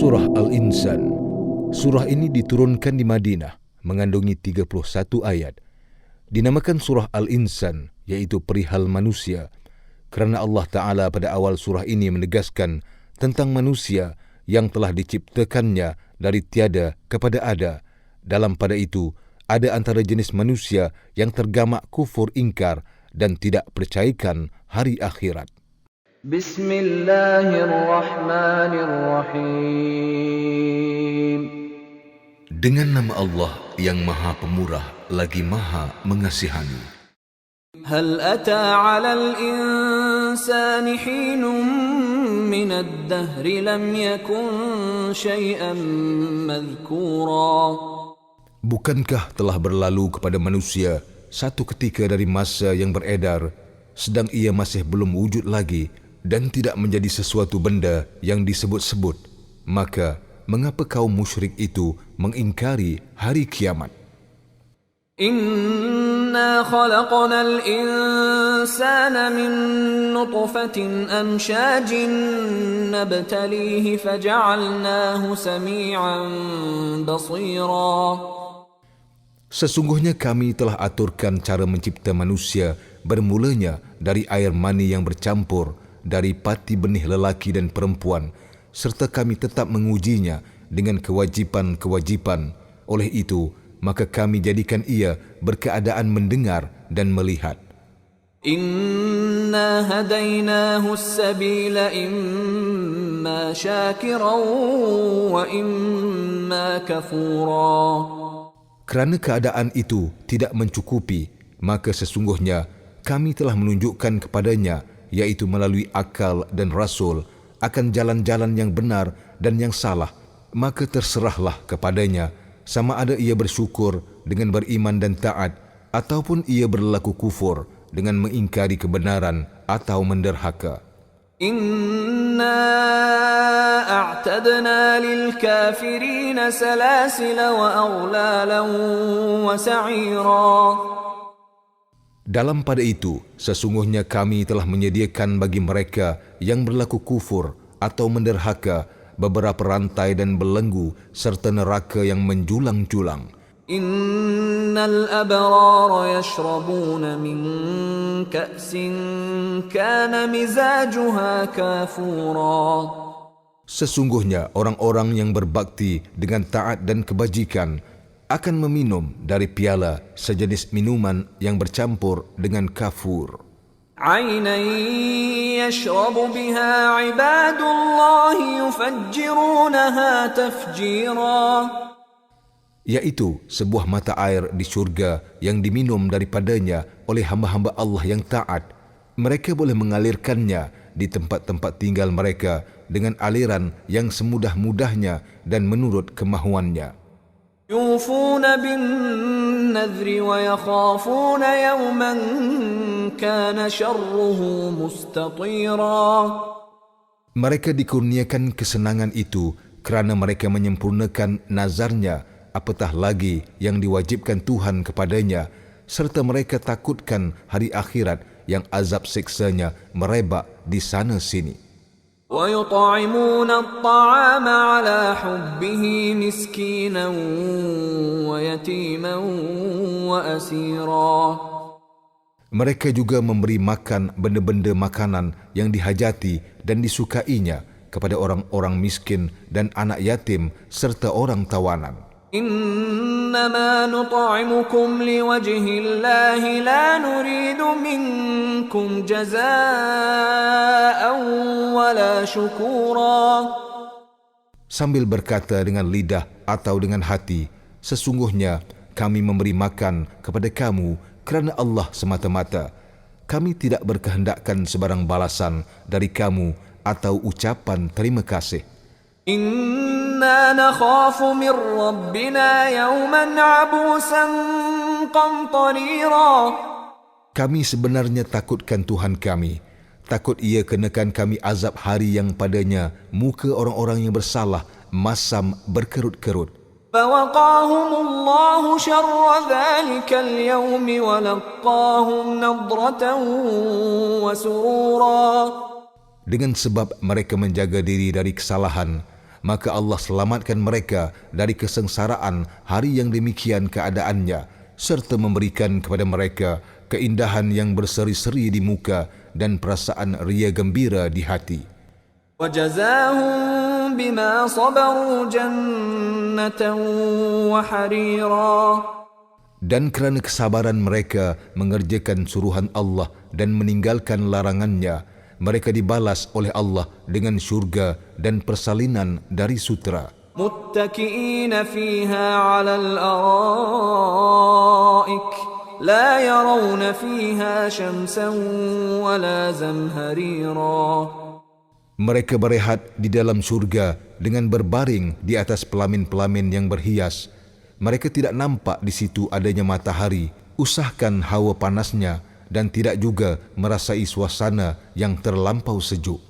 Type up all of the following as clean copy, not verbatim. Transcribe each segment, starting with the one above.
Surah Al-Insan. Surah ini diturunkan di Madinah, mengandungi 31 ayat. Dinamakan Surah Al-Insan, yaitu perihal manusia, kerana Allah Ta'ala pada awal surah ini menegaskan tentang manusia yang telah diciptakannya dari tiada kepada ada. Dalam pada itu, ada antara jenis manusia yang tergamak kufur ingkar dan tidak percayakan hari akhirat. Bismillahirrahmanirrahim. Dengan nama Allah yang Maha Pemurah lagi Maha Mengasihani. Hal ata 'alal insani hinun minad dahri lam yakun syai'an madhkura. Bukankah telah berlalu kepada manusia satu ketika dari masa yang beredar, sedang ia masih belum wujud lagi dan tidak menjadi sesuatu benda yang disebut-sebut? Maka mengapa kaum musyrik itu mengingkari hari kiamat? Inna khalaqnal insana min nutfatin amshajin nabtalihi faja'alnahu sami'an basira. Sesungguhnya kami telah aturkan cara mencipta manusia bermulanya dari air mani yang bercampur dari pati benih lelaki dan perempuan, serta kami tetap mengujinya dengan kewajipan-kewajipan. Oleh itu, maka kami jadikan ia berkeadaan mendengar dan melihat. Inna hadainahu as-sabila imma syakiran wa imma kafura. Kerana keadaan itu tidak mencukupi, maka sesungguhnya kami telah menunjukkan kepadanya, yaitu melalui akal dan rasul, akan jalan-jalan yang benar dan yang salah. Maka terserahlah kepadanya, sama ada ia bersyukur dengan beriman dan taat, ataupun ia berlaku kufur dengan mengingkari kebenaran atau menderhaka. Inna a'tadna lil kafirina salasila wa aghlalan wa sa'ira. Dalam pada itu, sesungguhnya kami telah menyediakan bagi mereka yang berlaku kufur atau menderhaka beberapa rantai dan belenggu serta neraka yang menjulang-julang. Innal abrara yashrabuna min ka'sin kana mizajuha kafura. Sesungguhnya orang-orang yang berbakti dengan taat dan kebajikan akan meminum dari piala sejenis minuman yang bercampur dengan kafur. Ainan yashrabu biha ibadullahi yufajjirunaha tafjira. Yaitu sebuah mata air di syurga yang diminum daripadanya oleh hamba-hamba Allah yang taat. Mereka boleh mengalirkannya di tempat-tempat tinggal mereka dengan aliran yang semudah-mudahnya dan menurut kemahuannya. Yufuna bin nadhri wa yakhafuna yawman kana syarruhu mustatira. Mereka dikurniakan kesenangan itu kerana mereka menyempurnakan nazarnya, apatah lagi yang diwajibkan Tuhan kepadanya, serta mereka takutkan hari akhirat yang azab siksanya merebak di sana sini. Wa yut'imuna at-ta'ama 'ala hubbihi miskinan wa yatiman wa asira. Mereka juga memberi makan benda-benda makanan yang dihajati dan disukainya kepada orang-orang miskin dan anak yatim serta orang tawanan. Innama nut'imukum liwajhillahi la nuridu minkum jazaa'an wala syukura. Sambil berkata dengan lidah atau dengan hati, sesungguhnya kami memberi makan kepada kamu kerana Allah semata-mata. Kami tidak berkehendakkan sebarang balasan dari kamu atau ucapan terima kasih. Inna nakhafu min rabbina yawman 'abusan qamtarira. Kami sebenarnya takutkan Tuhan kami. Takut ia kenakan kami azab hari yang padanya muka orang-orang yang bersalah masam berkerut-kerut. Fawaqahumullahu syarra dhalikal yawmi wa laqahum nadratan wa surura. Dengan sebab mereka menjaga diri dari kesalahan, maka Allah selamatkan mereka dari kesengsaraan hari yang demikian keadaannya, serta memberikan kepada mereka keindahan yang berseri-seri di muka dan perasaan ria gembira di hati. وَجَزَاهُمْ بِمَا صَبَرُوا جَنَّةً وَحَرِيرًا. Dan kerana kesabaran mereka mengerjakan suruhan Allah dan meninggalkan larangannya, mereka dibalas oleh Allah dengan syurga dan persalinan dari sutera. مُتَّكِئِينَ فِيهَا عَلَى الْأَرَائِكِ لَا يَرَوْنَ فِيهَا شَمْسًا وَلَا زَمْهَرِيرًا. Mereka berehat di dalam syurga dengan berbaring di atas pelamin-pelamin yang berhias. Mereka tidak nampak di situ adanya matahari, usahkan hawa panasnya, dan tidak juga merasai suasana yang terlampau sejuk.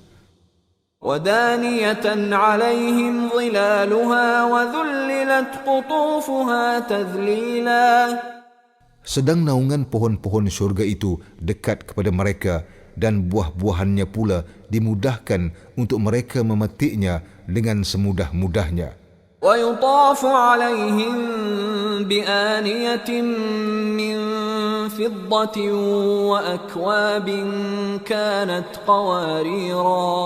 وَدَانِيَةً عَلَيْهِمْ ظِلَالُهَا وَذُلِّلَتْ قُطُوفُهَا تَذْلِيلًا. Sedang naungan pohon-pohon syurga itu dekat kepada mereka, dan buah-buahannya pula dimudahkan untuk mereka memetiknya dengan semudah-mudahnya. وَيُطَافُ عَلَيْهِمْ بِآنِيَةٍ مِّن فِضَّةٍ وَأَكْوَابٍ كَانَتْ قَوَارِيرًا.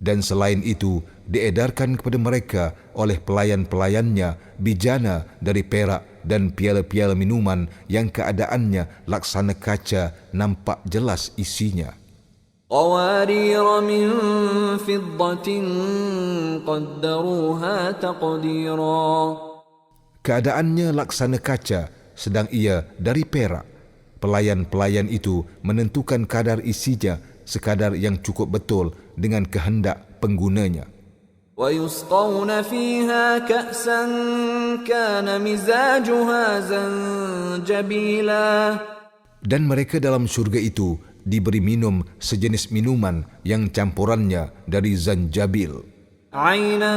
Dan selain itu, diedarkan kepada mereka oleh pelayan-pelayannya bijana dari perak dan piala-piala minuman yang keadaannya laksana kaca, nampak jelas isinya. قَوَارِيرَ مِن فِضَّةٍ قَدَّرُوهَا تَقْدِيرًا. Keadaannya laksana kaca, sedang ia dari perak. Pelayan-pelayan itu menentukan kadar isinya sekadar yang cukup betul dengan kehendak penggunanya. وَيُسْقَوْنَ فِيهَا كَأْسًا كَانَ مِزَاجُهَا زَنْجَبِيلًا. Dan mereka dalam syurga itu diberi minum sejenis minuman yang campurannya dari zanjabil. عَيْنًا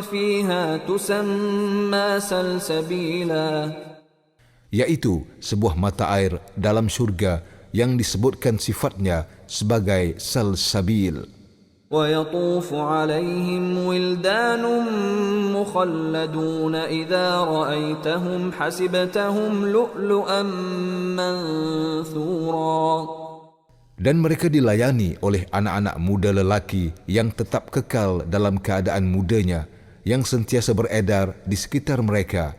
فِيهَا تُسَمَّى سَلْسَبِيلًا. Yaitu sebuah mata air dalam syurga yang disebutkan sifatnya sebagai salsabil. وَيَطُوفُ عَلَيْهِمْ وِلْدَانٌ مُخَلَّدُونَ إِذَا رَأَيْتَهُمْ حَسِبْتَهُمْ لُؤْلُؤًا مَّنثُورًا. Dan mereka dilayani oleh anak-anak muda lelaki yang tetap kekal dalam keadaan mudanya, yang sentiasa beredar di sekitar mereka.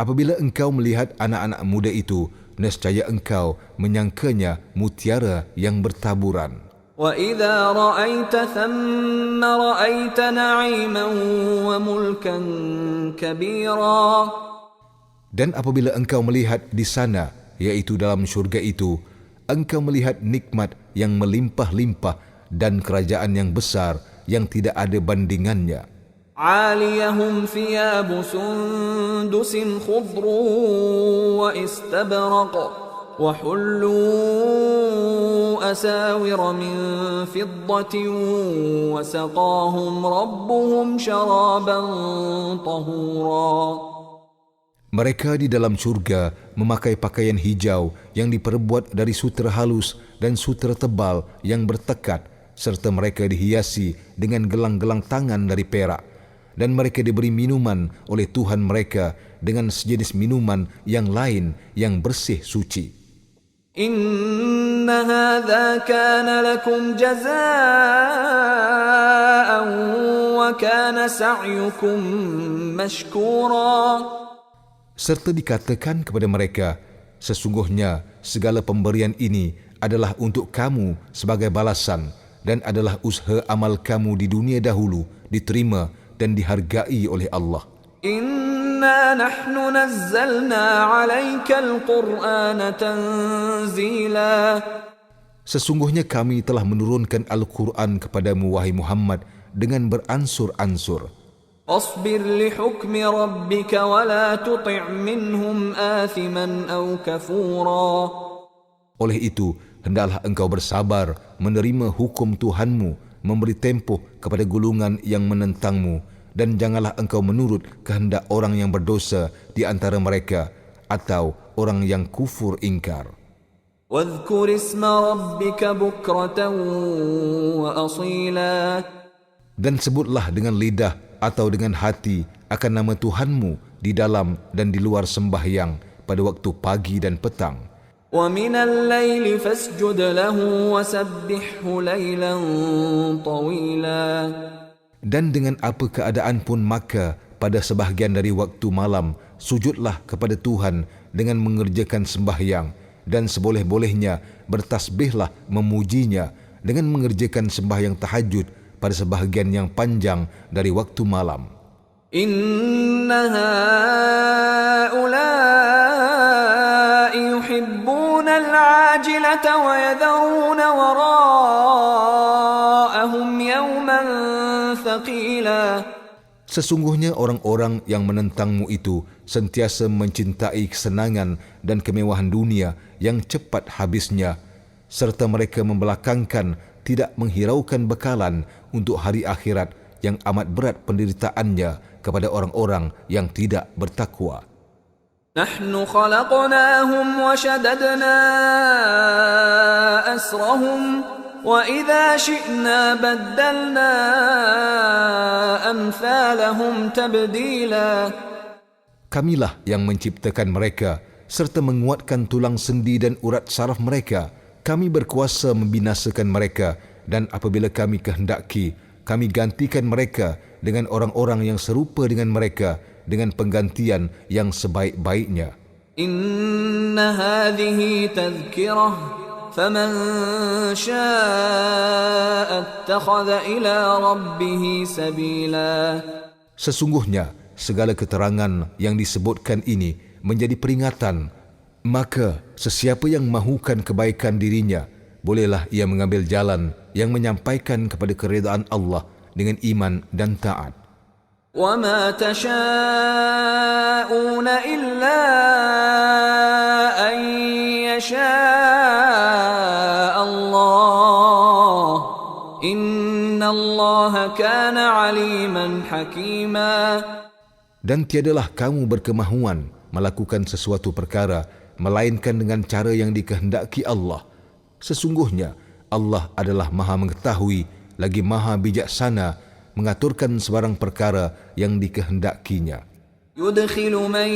Apabila engkau melihat anak-anak muda itu, nescaya engkau menyangkanya mutiara yang bertaburan. وَإِذَا رَأَيْتَ ثَمَّ رَأَيْتَ نَعِيمًا وَمُلْكًا كَبِيرًا. Dan apabila engkau melihat di sana, yaitu dalam syurga itu, engkau melihat nikmat yang melimpah-limpah dan kerajaan yang besar yang tidak ada bandingannya. عَالِيَهُمْ ثِيَابُ سُنْدُسٍ خُضْرٌ وَإِسْتَبْرَقٌ وَحُلُّوا أَسَاوِرَ مِنْ فِضَّةٍ وَسَقَاهُمْ رَبُّهُمْ شَرَابًا طَهُورًا. Mereka di dalam syurga memakai pakaian hijau yang diperbuat dari sutera halus dan sutera tebal yang bertekat, serta mereka dihiasi dengan gelang-gelang tangan dari perak. Dan mereka diberi minuman oleh Tuhan mereka dengan sejenis minuman yang lain yang bersih suci. Inna hadha kana lakum jazaa'an wa kana sa'yukum mashkura. Serta dikatakan kepada mereka, sesungguhnya segala pemberian ini adalah untuk kamu sebagai balasan, dan adalah usaha amal kamu di dunia dahulu diterima dan dihargai oleh Allah. Inna nahnu nazzalna 'alaikal Qur'ana tanzila. Sesungguhnya kami telah menurunkan Al-Quran kepadamu, wahai Muhammad, dengan beransur-ansur. Asbir li hukmi rabbika wa la tuti' minhum athiman aw kafura. Oleh itu, hendaklah engkau bersabar menerima hukum Tuhanmu, memberi tempoh kepada golongan yang menentangmu, dan janganlah engkau menurut kehendak orang yang berdosa di antara mereka atau orang yang kufur ingkar. Wadhkur isma rabbika bukratan wa asila. Dan sebutlah dengan lidah atau dengan hati akan nama Tuhanmu di dalam dan di luar sembahyang pada waktu pagi dan petang. وَمِنَ اللَّيْلِ فَاسْجُدْ لَهُ وَسَبِّحْهُ لَيْلًا طَوِيلًا. Dan dengan apa keadaan pun maka pada sebahagian dari waktu malam sujudlah kepada Tuhan dengan mengerjakan sembahyang, dan seboleh-bolehnya bertasbihlah memujinya dengan mengerjakan sembahyang tahajud pada sebahagian yang panjang dari waktu malam. Inna haula'i yuhibbuna al-'ajilata wa yadharuna wara'ahum yawman thaqila. Sesungguhnya orang-orang yang menentangmu itu sentiasa mencintai kesenangan dan kemewahan dunia yang cepat habisnya, serta mereka membelakangkan tidak menghiraukan bekalan untuk hari akhirat yang amat berat penderitaannya kepada orang-orang yang tidak bertakwa. Nahnu khalaqnahum wa shaddadna asrahum wa idza syi'na baddalna amsalahum tabdila. Kamilah yang menciptakan mereka serta menguatkan tulang sendi dan urat saraf mereka. Kami berkuasa membinasakan mereka, dan apabila kami kehendaki, kami gantikan mereka dengan orang-orang yang serupa dengan mereka dengan penggantian yang sebaik-baiknya. Inna hadhihi tadhkirah faman syaa'a ittakhadha ila rabbih sabila. Sesungguhnya segala keterangan yang disebutkan ini menjadi peringatan, maka sesiapa yang mahukan kebaikan dirinya, bolehlah ia mengambil jalan yang menyampaikan kepada keredaan Allah dengan iman dan taat. وَمَا تَشَاءُونَ إِلَّا أَن يَشَاءَ اللَّهُ إِنَّ اللَّهَ كَانَ عَلِيمًا حَكِيمًا. Dan tiadalah kamu berkemahuan melakukan sesuatu perkara melainkan dengan cara yang dikehendaki Allah. Sesungguhnya Allah adalah Maha mengetahui lagi Maha bijaksana mengaturkan sebarang perkara yang dikehendakinya. Yudkhilu man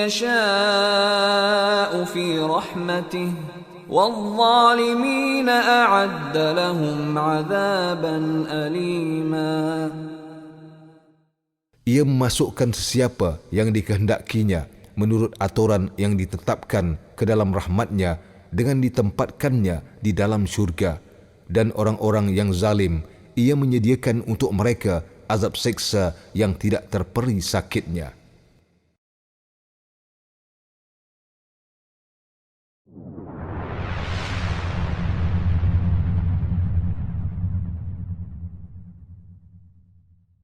yasha'u fi rahmatih wadh-dhalimina a'adda lahum 'adzaban alima. Ia memasukkan sesiapa yang dikehendakinya menurut aturan yang ditetapkan ke dalam rahmatnya dengan ditempatkannya di dalam syurga, dan orang-orang yang zalim ia menyediakan untuk mereka azab seksa yang tidak terperi sakitnya.